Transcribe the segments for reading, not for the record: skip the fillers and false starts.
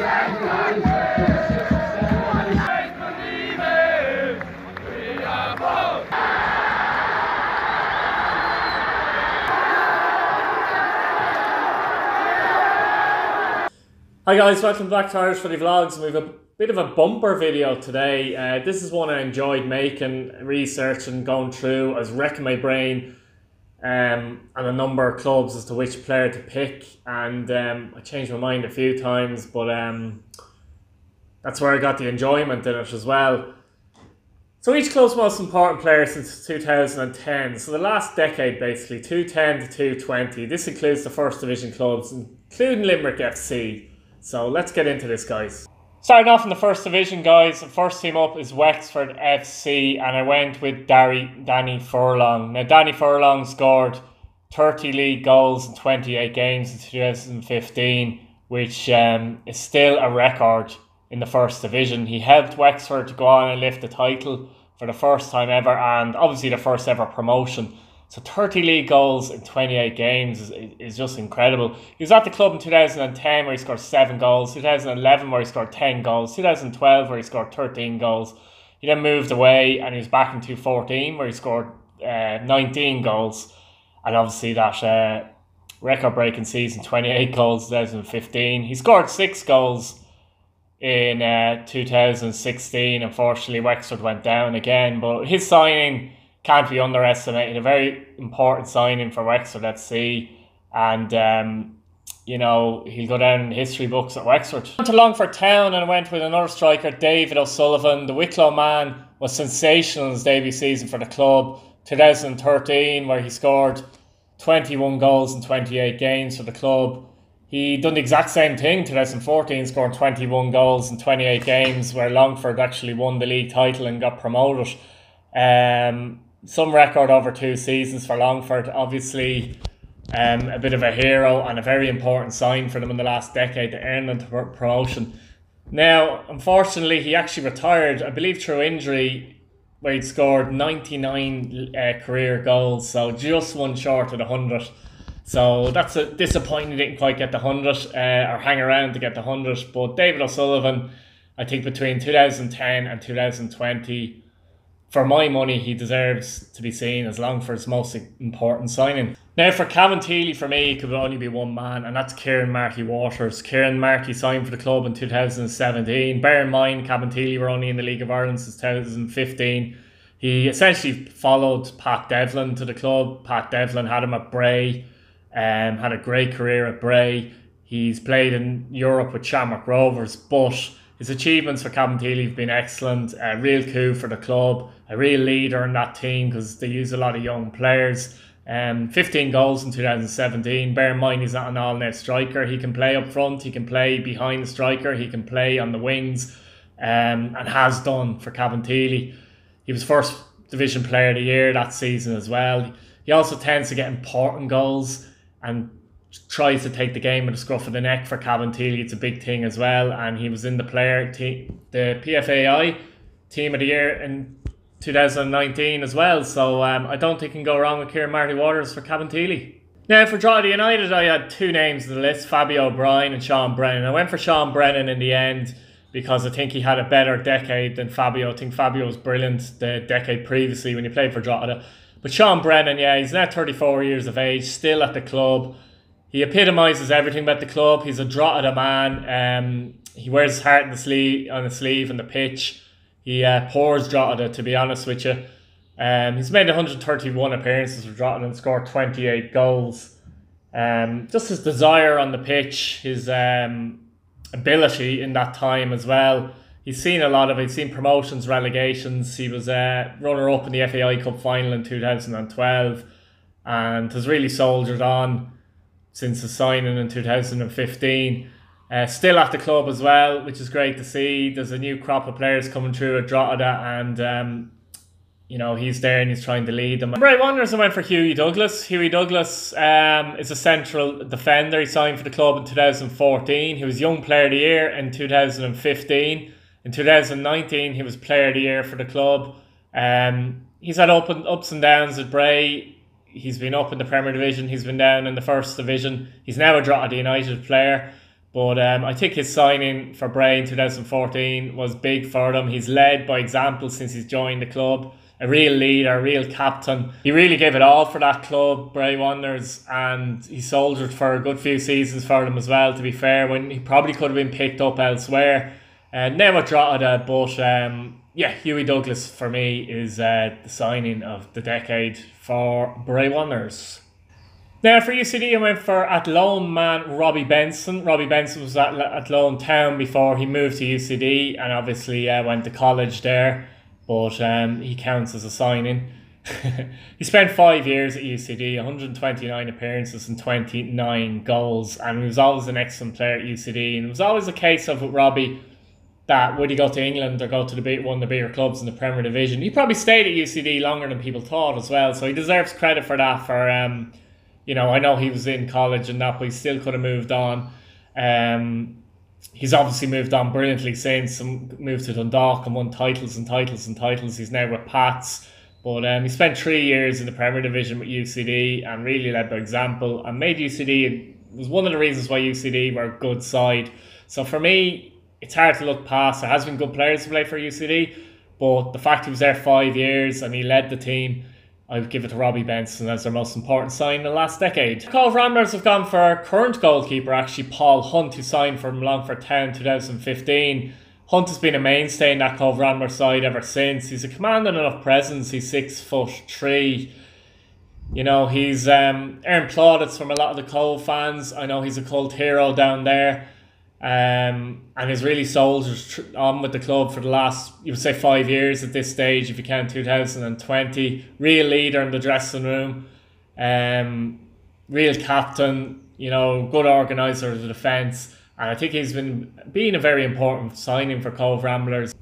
Hi guys, welcome back to Irish Footy Vlogs. We have a bit of a bumper video today. This is one I enjoyed making, researching, going through. I was wrecking my brain and a number of clubs as to which player to pick, and I changed my mind a few times, but that's where I got the enjoyment in it as well. So each club's most important player since 2010, so the last decade basically, 210 to 220. This includes the first division clubs, including Limerick FC. So let's get into this, guys. Starting off in the first division, guys, the first team up is Wexford FC, and I went with Danny Furlong. Now, Danny Furlong scored 30 league goals in 28 games in 2015, which is still a record in the first division. He helped Wexford to go on and lift the title for the first time ever, and obviously the first ever promotion. So 30 league goals in 28 games is just incredible. He was at the club in 2010 where he scored 7 goals, 2011 where he scored 10 goals, 2012 where he scored 13 goals. He then moved away and he was back in 2014 where he scored 19 goals. And obviously that record-breaking season, 28 goals in 2015. He scored 6 goals in 2016. Unfortunately, Wexford went down again, but his signing can't be underestimated. A very important signing for Wexford FC, and you know, he'll go down in history books at Wexford. I went to Longford Town and I went with another striker, David O'Sullivan. The Wicklow man was sensational in his debut season for the club, 2013, where he scored 21 goals in 28 games for the club. He done the exact same thing 2014, scoring 21 goals in 28 games, where Longford actually won the league title and got promoted. Some record over 2 seasons for Longford. Obviously a bit of a hero and a very important sign for them in the last decade to earn them to promotion. Now, unfortunately, he actually retired, I believe through injury, where he'd scored 99 career goals, so just one short of the 100. So that's a disappointing. He didn't quite get the 100 or hang around to get the 100. But David O'Sullivan, I think between 2010 and 2020, for my money, he deserves to be seen as Longford's most important signing. Now, for Cabinteely, for me, it could only be one man, and that's Kieran Marty Waters. Kieran Marty signed for the club in 2017. Bear in mind, Cabinteely were only in the League of Ireland since 2015. He essentially followed Pat Devlin to the club. Pat Devlin had him at Bray, had a great career at Bray. He's played in Europe with Shamrock Rovers, but his achievements for Cabinteely have been excellent. A real coup for the club, a real leader in that team because they use a lot of young players. 15 goals in 2017. Bear in mind, he's not an all-net striker. He can play up front, he can play behind the striker, he can play on the wings, and has done for Cabinteely. He was first division player of the year that season as well. He also tends to get important goals and tries to take the game with the scruff of the neck for Cabinteely. It's a big thing as well, and he was in the the PFAI Team of the Year in 2019 as well. So I don't think you can go wrong with Kieran Marty Waters for Cabinteely. Now, for Drogheda United, I had 2 names on the list, Fabio O'Brien and Sean Brennan. I went for Sean Brennan in the end because I think he had a better decade than Fabio. I think Fabio was brilliant the decade previously when he played for Drogheda. But Sean Brennan, yeah, he's now 34 years of age, still at the club. He epitomises everything about the club. He's a Drogheda man. He wears his heart on his sleeve on the pitch. He pours Drogheda, to be honest with you. He's made 131 appearances for Drogheda and scored 28 goals. Just his desire on the pitch, his ability in that time as well. He's seen a lot of it. He's seen promotions, relegations. He was runner-up in the FAI Cup final in 2012 and has really soldiered on since his signing in 2015. Still at the club as well, which is great to see. There's a new crop of players coming through at Drogheda, and you know, he's there and he's trying to lead them. Bray Wanderers, I went for Hughie Douglas. Hughie Douglas is a central defender. He signed for the club in 2014. He was Young Player of the Year in 2015. In 2019, he was Player of the Year for the club. He's had ups and downs at Bray. He's been up in the Premier Division. He's been down in the First Division. He's now a Drogheda United player. But I think his signing for Bray in 2014 was big for them. He's led by example since he's joined the club. A real leader, a real captain. He really gave it all for that club, Bray Wanderers, and he soldiered for a good few seasons for them as well, to be fair, when he probably could have been picked up elsewhere. Never Drogheda, but yeah, Hughie Douglas for me is the signing of the decade for Bray Wanderers. Now for UCD, I went for Athlone man Robbie Benson. Robbie Benson was at Athlone Town before he moved to UCD, and obviously went to college there. But he counts as a signing. He spent 5 years at UCD, 129 appearances and 29 goals, and he was always an excellent player at UCD. And it was always a case of with Robbie that would he go to England or go to one of the bigger clubs in the Premier Division. He probably stayed at UCD longer than people thought as well, so he deserves credit for that. For you know, I know he was in college and that, but he still could have moved on. He's obviously moved on brilliantly since, and moved to Dundalk and won titles and titles and titles. He's now with Pats. But he spent 3 years in the Premier Division with UCD and really led by example and made UCD, was one of the reasons why UCD were a good side. So for me, it's hard to look past. There has been good players to play for UCD, but the fact he was there 5 years and he led the team, I would give it to Robbie Benson as their most important sign in the last decade. Cove Ramblers have gone for current goalkeeper, actually Paul Hunt, who signed from Longford Town in 2015. Hunt has been a mainstay in that Cove Ramblers side ever since. He's a commanding enough presence. He's 6'3". You know, he's earned plaudits from a lot of the Cove fans. I know he's a cult hero down there. And he's really soldiered on with the club for the last, you would say, 5 years at this stage, if you count 2020. Real leader in the dressing room, real captain, you know, good organiser of the defence, and I think he's been a very important signing for Cove Ramblers.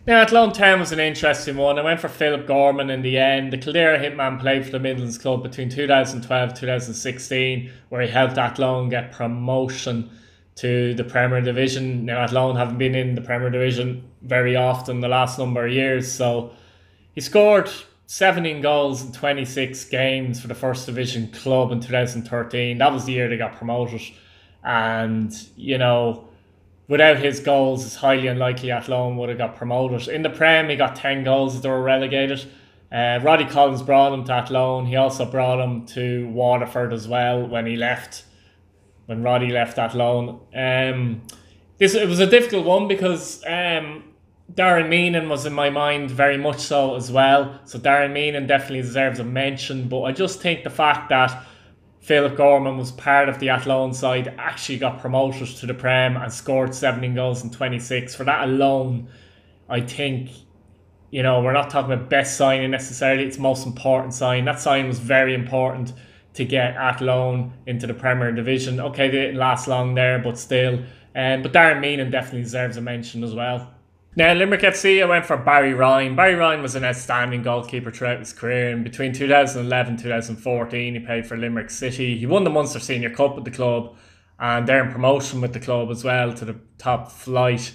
Now, Athlone Town was an interesting one. I went for Philip Gorman in the end. The Kildare hitman played for the Midlands club between 2012 and 2016, where he helped Athlone get promotion to the Premier Division. Now, Athlone haven't been in the Premier Division very often the last number of years, so he scored 17 goals in 26 games for the First Division club in 2013. That was the year they got promoted, and you know, without his goals, it's highly unlikely Athlone would have got promoted. In the Prem, he got 10 goals as they were relegated. Roddy Collins brought him to Athlone. He also brought him to Waterford as well when he left. When Roddy left Athlone. It was a difficult one because Darren Meenan was in my mind very much so as well. So Darren Meenan definitely deserves a mention, but I just think the fact that Philip Gorman was part of the Athlone side, actually got promoted to the Prem and scored 17 goals in 26. For that alone, I think, you know, we're not talking about best signing necessarily, it's most important sign. That sign was very important to get Athlone into the Premier Division. Okay, they didn't last long there, but still. But Darren Meenan definitely deserves a mention as well. Now, Limerick FC, I went for Barry Ryan. Barry Ryan was an outstanding goalkeeper throughout his career, and between 2011 and 2014, he played for Limerick City. He won the Munster Senior Cup with the club, and they're in promotion with the club as well to the top flight.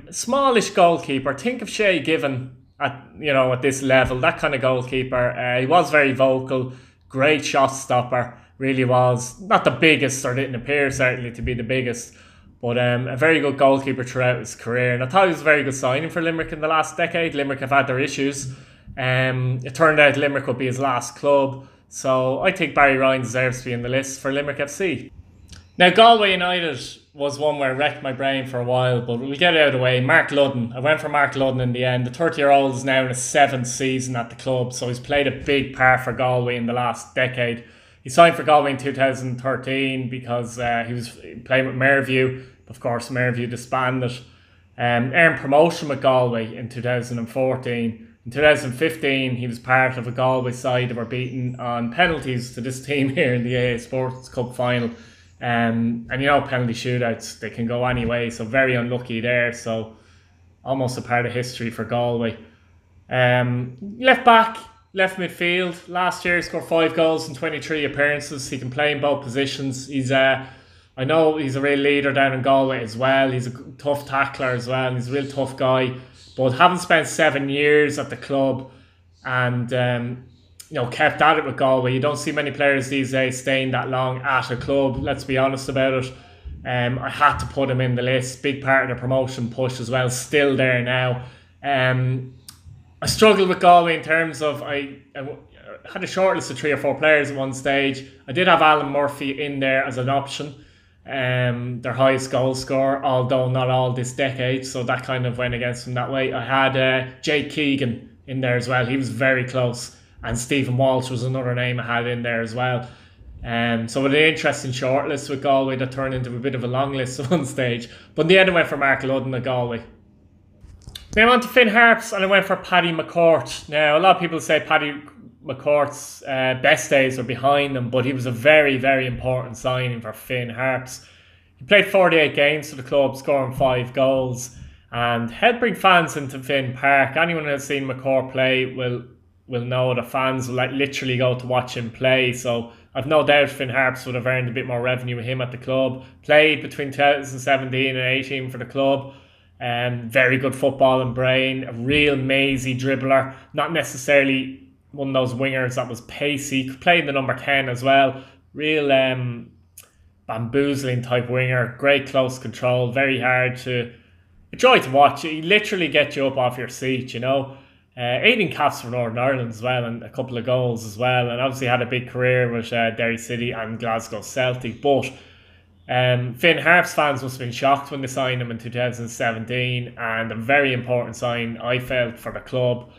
Smallish goalkeeper. Think of Shay Given at this level, that kind of goalkeeper. He was very vocal. Great shot stopper, really was. Not the biggest, or didn't appear certainly to be the biggest, but a very good goalkeeper throughout his career. And I thought he was a very good signing for Limerick in the last decade. Limerick have had their issues. It turned out Limerick would be his last club. So I think Barry Ryan deserves to be in the list for Limerick FC. Now, Galway United was one where I wrecked my brain for a while, but we'll get it out of the way. Mark Ludden. I went for Mark Ludden in the end. The 30-year-old is now in his 7th season at the club, so he's played a big part for Galway in the last decade. He signed for Galway in 2013 because he was playing with Merview. Of course, Merview disbanded. Earned promotion with Galway in 2014. In 2015, he was part of a Galway side that were beaten on penalties to this team here in the AA Sports Cup final. And you know, penalty shootouts, they can go any way, so very unlucky there. So almost a part of history for Galway. Left back, left midfield. Last year he scored 5 goals in 23 appearances. He can play in both positions. I know he's a real leader down in Galway as well. He's a tough tackler as well. He's a real tough guy. But having spent 7 years at the club and kept at it with Galway, you don't see many players these days staying that long at a club. Let's be honest about it. I had to put him in the list. Big part of the promotion push as well. Still there now. I struggled with Galway in terms of I had a short list of 3 or 4 players at one stage. I did have Alan Murphy in there as an option. Their highest goal scorer, although not all this decade, so that kind of went against him that way. I had Jake Keegan in there as well. He was very close. And Stephen Walsh was another name I had in there as well. So with an interesting shortlist with Galway that turned into a bit of a long list at one stage. But in the end I went for Mark Ludden at Galway. Then on to Finn Harps and I went for Paddy McCourt. Now a lot of people say Paddy McCourt's best days are behind him, but he was a very, very important signing for Finn Harps. He played 48 games for the club, scoring 5 goals, and helped bring fans into Finn Park. Anyone who has seen McCourt play will know the fans will literally go to watch him play. So I've no doubt Finn Harps would have earned a bit more revenue with him at the club. Played between 2017 and 18 for the club. Very good footballing brain, a real mazy dribbler, not necessarily one of those wingers that was pacey. Played the number 10 as well. Real bamboozling type winger. Great close control. Very hard to... A joy to watch. He literally gets you up off your seat, you know. 18 caps for Northern Ireland as well, and a couple of goals as well. And obviously had a big career with Derry City and Glasgow Celtic. But Finn Harps fans must have been shocked when they signed him in 2017. And a very important sign, I felt, for the club.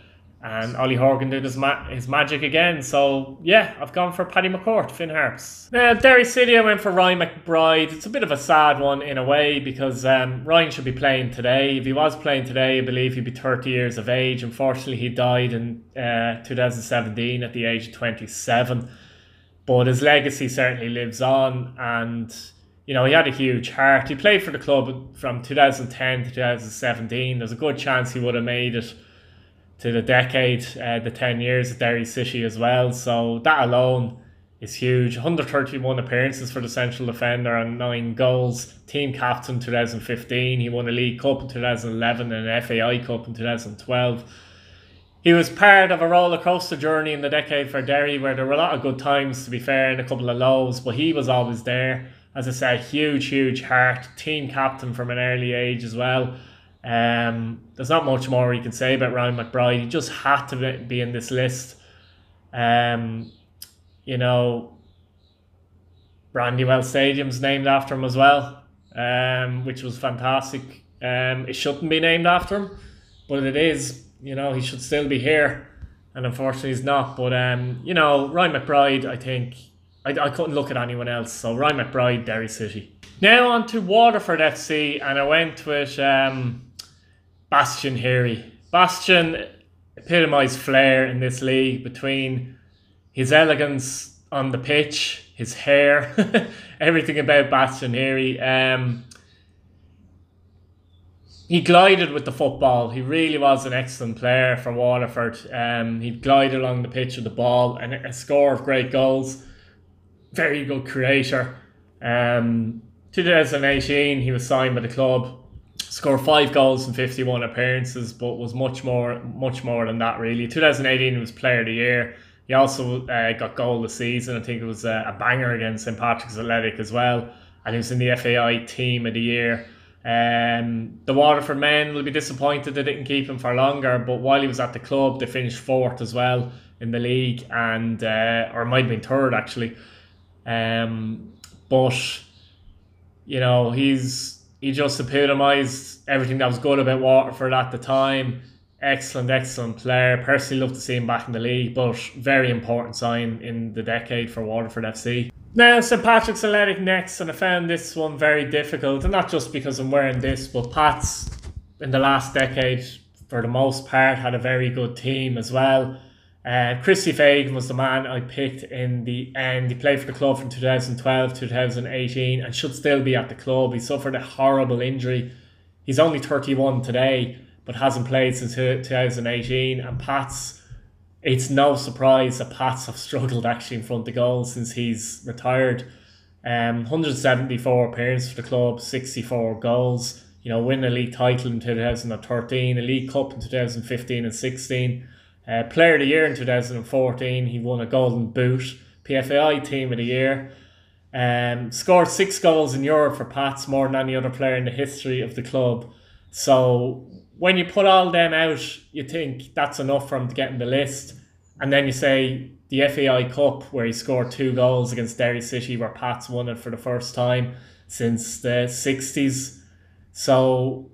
And Ollie Horgan did his magic again. So, yeah, I've gone for Paddy McCourt, Finn Harps. Now, Derry City, I went for Ryan McBride. It's a bit of a sad one in a way because Ryan should be playing today. If he was playing today, I believe he'd be 30 years of age. Unfortunately, he died in 2017 at the age of 27. But his legacy certainly lives on. And, you know, he had a huge heart. He played for the club from 2010 to 2017. There's a good chance he would have made it to the decade, the 10 years at Derry City as well. So that alone is huge. 131 appearances for the central defender and 9 goals. Team captain 2015. He won a League Cup in 2011 and an FAI Cup in 2012. He was part of a roller coaster journey in the decade for Derry where there were a lot of good times, to be fair, and a couple of lows, but he was always there. As I said, huge heart. Team captain from an early age as well. There's not much more you can say about Ryan McBride. He just had to be in this list. You know, Brandywell Stadium's named after him as well, which was fantastic. It shouldn't be named after him, but it is. You know, he should still be here, and unfortunately he's not. But you know, Ryan McBride, I think I couldn't look at anyone else. So Ryan McBride, Derry City. Now on to Waterford FC, and I went with Bastien HERY. Bastien epitomised flair in this league between his elegance on the pitch, his hair, everything about Bastien HERY. He glided with the football. He really was an excellent player for Waterford. He'd glide along the pitch with the ball and a score of great goals. Very good creator. 2018, he was signed by the club. Scored 5 goals in 51 appearances, but was much more than that, really. 2018, he was Player of the Year. He also got goal of the season. I think it was a banger against St. Patrick's Athletic as well. And he was in the FAI Team of the Year. The Waterford men will be disappointed they didn't keep him for longer, but while he was at the club, they finished 4th as well in the league, and or it might have been 3rd actually. But you know, he just epitomised everything that was good about Waterford at the time. Excellent player. Personally love to see him back in the league, but very important sign in the decade for Waterford FC. Now St. Patrick's Athletic next, and I found this one very difficult, and not just because I'm wearing this, but Pats in the last decade for the most part had a very good team as well. CHRISTY FAGAN was the man I picked in the end. He played for the club from 2012 to 2018 and should still be at the club. He suffered a horrible injury. He's only 31 today, but hasn't played since 2018. And Pats, it's no surprise that Pats have struggled actually in front of goal since he's retired. 174 appearances for the club, 64 goals. You know, winning a league title in 2013, a League Cup in 2015 and 16. Player of the Year in 2014, he won a Golden Boot. PFAI Team of the Year. Scored 6 goals in Europe for Pats, more than any other player in the history of the club. So when you put all them out, you think that's enough for him to get in the list. And then you say the FAI Cup, where he scored 2 goals against Derry City, where Pats won it for the first time since the 60s. So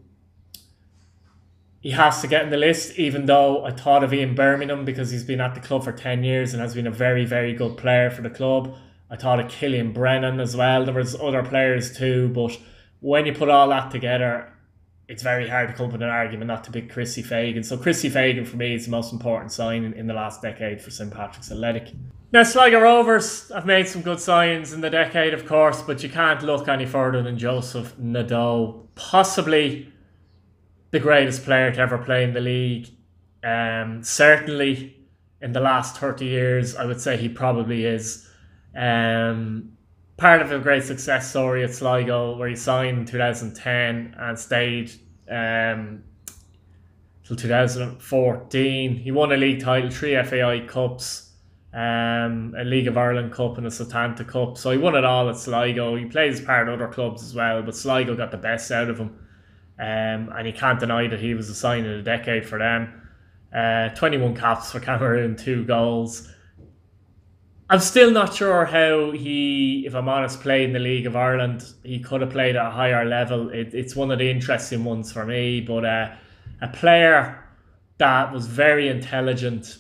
he has to get in the list, even though I thought of Ian Birmingham because he's been at the club for 10 years and has been a very, very good player for the club. I thought of Killian Brennan as well. There was other players too, but when you put all that together, it's very hard to come up with an argument not to pick Christy Fagan. So Christy Fagan for me is the most important signing in the last decade for St. Patrick's Athletic. Now Sligo Rovers have made some good signings in the decade, of course, but you can't look any further than Joseph Nadeau. Possibly the greatest player to ever play in the league. Certainly in the last 30 years, I would say he probably is. Part of a great success story at Sligo, where he signed in 2010 and stayed till 2014. He won a league title, 3 FAI Cups, a League of Ireland Cup and a St.Patrick Cup. So he won it all at Sligo. He played as part of other clubs as well, but Sligo got the best out of him. And you can't deny that he was a sign of the decade for them. 21 caps for Cameroon, 2 goals. I'm still not sure how he, if I'm honest, played in the League of Ireland. He could have played at a higher level. It's one of the interesting ones for me. But a player that was very intelligent,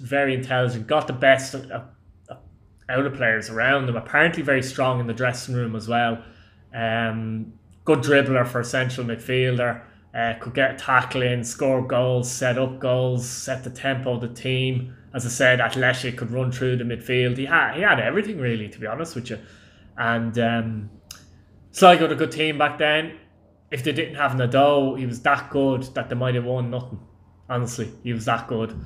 got the best out of players around him. Apparently very strong in the dressing room as well. Good dribbler for a central midfielder. Could get a tackle in, score goals, set up goals, set the tempo of the team. As I said, athletic, could run through the midfield. He had everything, really, to be honest with you. And Sligo had a good team back then. If they didn't have Nadeau, he was that good that they might have won nothing. Honestly, he was that good.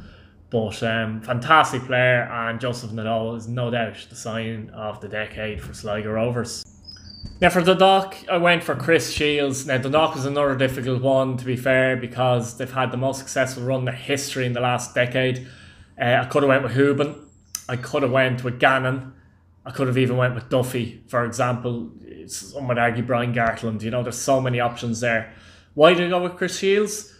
But fantastic player, and Joseph Nadeau is no doubt the sign of the decade for Sligo Rovers. Now for Dundalk, I went for Chris Shields. Now Dundalk was another difficult one, to be fair, because they've had the most successful run in their history in the last decade. I could have went with Hubin. I could have went with Gannon. I could have even went with Duffy, for example. Some would argue Brian Gartland. You know, there's so many options there. Why did I go with Chris Shields?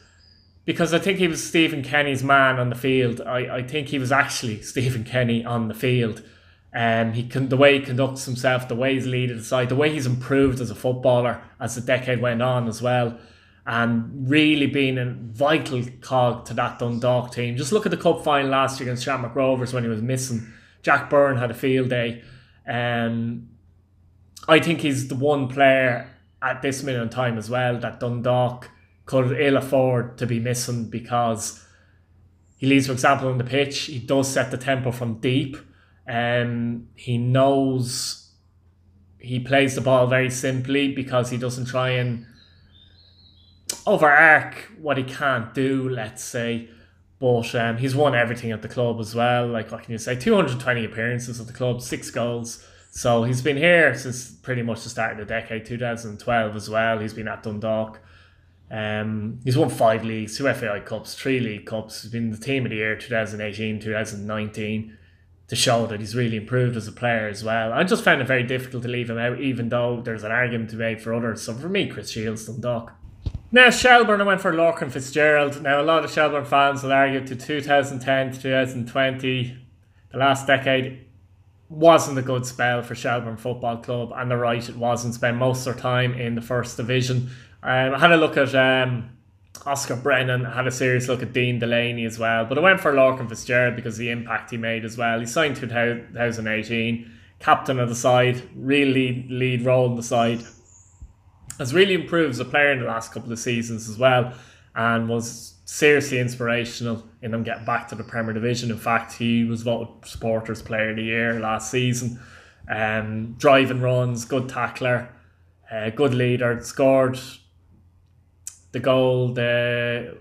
Because I think he was Stephen Kenny's man on the field. I think he was actually Stephen Kenny on the field. The way he conducts himself, the way he's leading the side, the way he's improved as a footballer as the decade went on as well. And really being a vital cog to that Dundalk team. Just look at the cup final last year against Shamrock Rovers when he was missing. Jack Byrne had a field day. I think he's the one player at this minute in time as well that Dundalk could ill afford to be missing, because he leads, for example, on the pitch. He does set the tempo from deep. He knows he plays the ball very simply, because he doesn't try and overarch what he can't do, let's say. But he's won everything at the club as well. Like, what can you say? 220 appearances at the club, 6 goals. So he's been here since pretty much the start of the decade, 2012 as well. He's been at Dundalk. He's won 5 leagues, 2 FAI Cups, 3 League Cups. He's been the team of the year 2018, 2019, to show that he's really improved as a player as well. I just found it very difficult to leave him out, even though there's an argument to be made for others. So for me, Chris Shields, Dundalk. Now Shelbourne, I went for Lorcan FITZGERALD. Now a lot of Shelbourne fans will argue to 2010 to 2020, the last decade, wasn't a good spell for Shelbourne Football Club, and they're right, it wasn't. Spent most of their time in the first division. I had a look at Oscar Brennan. I had a serious look at Dean Delaney as well, but I went for Lorcan FITZGERALD because of the impact he made as well. He signed 2018, captain of the side, really lead role in the side. Has really improved as a player in the last couple of seasons as well, and was seriously inspirational in them getting back to the Premier Division. In fact, he was voted Supporters Player of the Year last season. Driving runs, good tackler, good leader. Scored the goal, the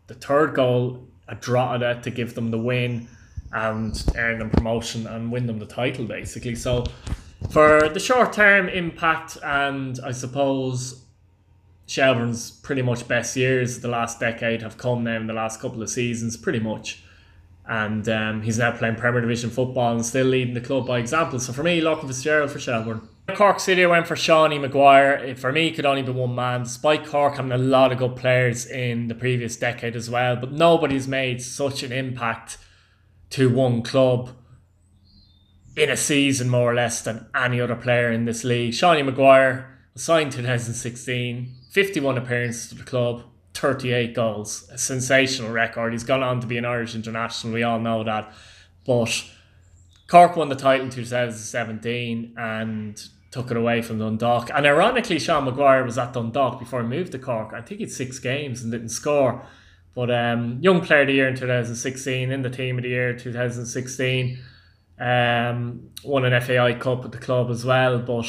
third goal at Drogheda to give them the win and earn them promotion and win them the title, basically. So for the short-term impact, and I suppose Shelbourne's pretty much best years of the last decade have come now in the last couple of seasons, pretty much. And he's now playing Premier Division football and still leading the club by example. So for me, Lorcan FITZGERALD for Shelbourne. Cork City, I went for Shawnee Maguire. For me, it could only be one man, despite Cork having a lot of good players in the previous decade as well. But nobody's made such an impact to one club in a season, more or less, than any other player in this league. Shawnee Maguire was signed 2016, 51 appearances to the club, 38 goals. A sensational record. He's gone on to be an Irish international, we all know that. But Cork won the title in 2017 and took it away from Dundalk. And ironically, Sean Maguire was at Dundalk before he moved to Cork. I think he had 6 games and didn't score. But Young Player of the Year in 2016, in the Team of the Year 2016. Won an FAI Cup with the club as well. But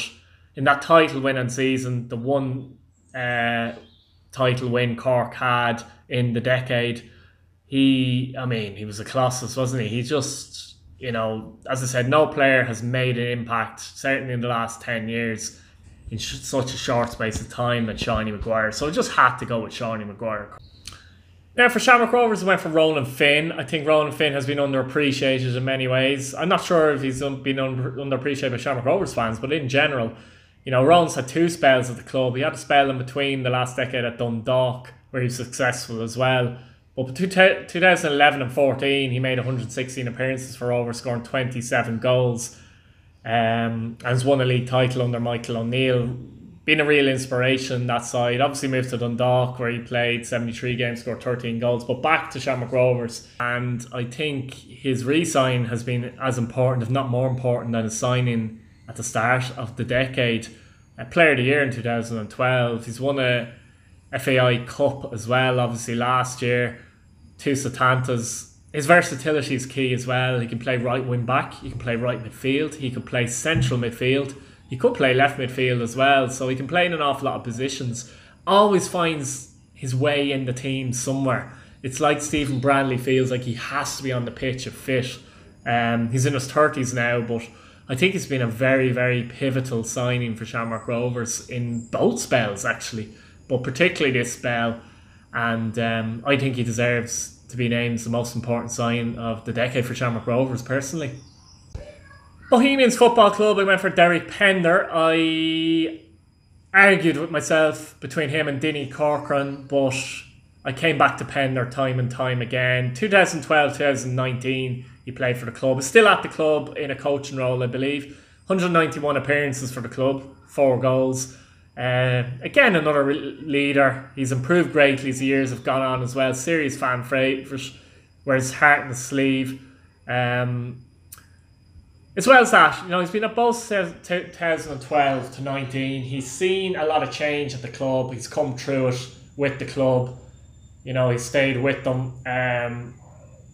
in that title winning season, the one title win Cork had in the decade, he was a colossus, wasn't he? He just... You know, as I said, no player has made an impact, certainly in the last 10 years, in such a short space of time than Shawnee Maguire. So I just had to go with Shawnee Maguire. Now for Shamrock Rovers, I went for Ronan Finn. I think Ronan Finn has been underappreciated in many ways. I'm not sure if he's been underappreciated by Shamrock Rovers fans, but in general, you know, Ronan's had 2 spells at the club. He had a spell in between the last decade at Dundalk, where he was successful as well. But between 2011 and 14, he made 116 appearances for Rovers, scoring 27 goals. And has won a league title under Michael O'Neill. Been a real inspiration, that side. Obviously moved to Dundalk, where he played 73 games, scored 13 goals. But back to Shamrock Rovers. And I think his re-sign has been as important, if not more important, than his signing at the start of the decade. Player of the Year in 2012. He's won a FAI Cup as well, obviously, last year. 2 Satantas. His versatility is key as well. He can play right wing back, he can play right midfield, he can play central midfield, he could play left midfield as well, so he can play in an awful lot of positions. Always finds his way in the team somewhere. It's like Stephen Brandley feels like he has to be on the pitch if fit. He's in his 30s now, but I think it's been a very, very pivotal signing for Shamrock Rovers in both spells, actually, but particularly this spell. And I think he deserves to be named the most important sign of the decade for Shamrock Rovers, personally. Bohemians Football Club, I went for Derek Pender. I argued with myself between him and Dinny Corcoran, but I came back to Pender time and time again. 2012-2019, he played for the club. He's still at the club in a coaching role, I believe. 191 appearances for the club, 4 goals. Again, another leader. He's improved greatly as the years have gone on as well. Serious fan favourite, wears his heart in his sleeve. As well as that, you know, he's been at both 2012 to 19. He's seen a lot of change at the club. He's come through it with the club. You know, he stayed with them.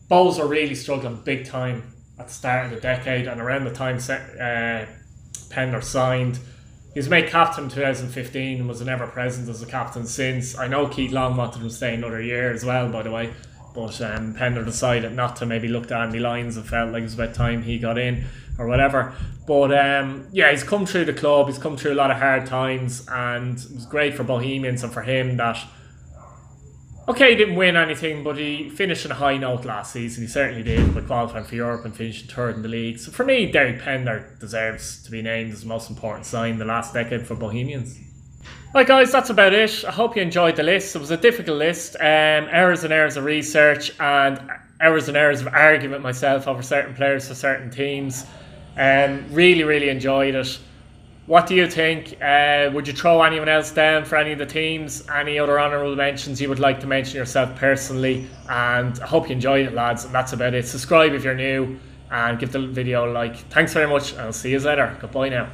Bowls were really struggling big time at the start of the decade, and around the time Pender signed. He was made captain in 2015 and was never present as a captain since. I know Keith Long wanted him to stay another year as well, by the way. But Pender decided not to, maybe look at Andy Lyons and felt like it was about time he got in or whatever. But yeah, he's come through the club. He's come through a lot of hard times, and it was great for Bohemians and for him that, okay, he didn't win anything, but he finished on a high note last season. He certainly did, by qualifying for Europe and finishing 3rd in the league. So for me, Derek Pender deserves to be named as the most important sign the last decade for Bohemians. Right guys, that's about it. I hope you enjoyed the list. It was a difficult list. Hours and hours of research and hours and hours of arguing with myself over certain players for certain teams. Really, really enjoyed it. What do you think? Would you throw anyone else down for any of the teams? Any other honourable mentions you would like to mention yourself personally? And I hope you enjoyed it, lads. And that's about it. Subscribe if you're new and give the video a like. Thanks very much, and I'll see you later. Goodbye now.